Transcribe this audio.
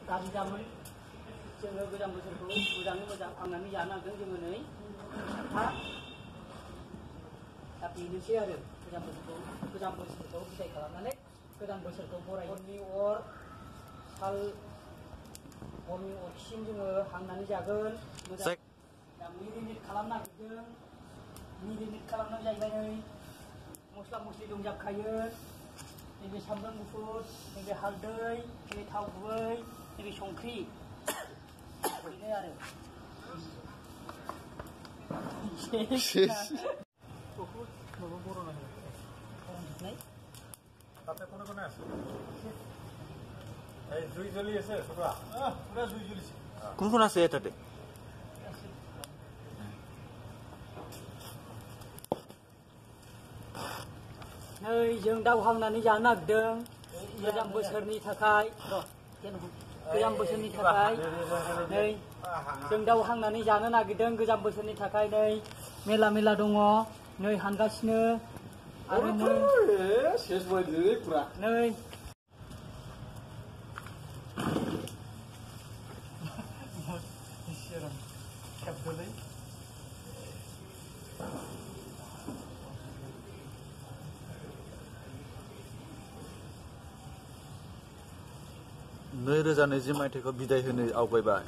गाज्रि जामोन जोङो गोजाम बोसोरखौ मोजाङै मोजां खांनानै जानांगोन जोङो नै दा बेनोसै आरो गोजाम बोसोरखौ बिदाय खालामनानै गोदान बोसोरखौ बरायनि अर साल हरनि अरसिम जोङो हांनानै जागोन मोजां दा मिरिमिट खालामनो नागिरदों मिरिमिट खालामनानै जाहैबाय नै मस्ला मस्लि दंजोबखायो नैबे सामब्राम गुफुर नैबे हालदै नैबे थाव गुबै नैबे संख्रि बेनो आरो তাতে কোনে কোনে আছে এই জুই জ্বলি আছে সবা পুরা জুই জ্বলিছে কোন কোন আছে এটাতে नै जों दाउ हांनानै जानो नागिरदों गोजाम बोसोरनि थाखाय गोजाम बोसोरनि थाखाय नै जों दाउ हांनानै जानो नागिरदों गोजाम बोसोरनि थाखाय नै मेला मेला दङ नै हानगासिनो आरो नै नै 2020 मायथाइखौ बिदाय होनो आवगायबाय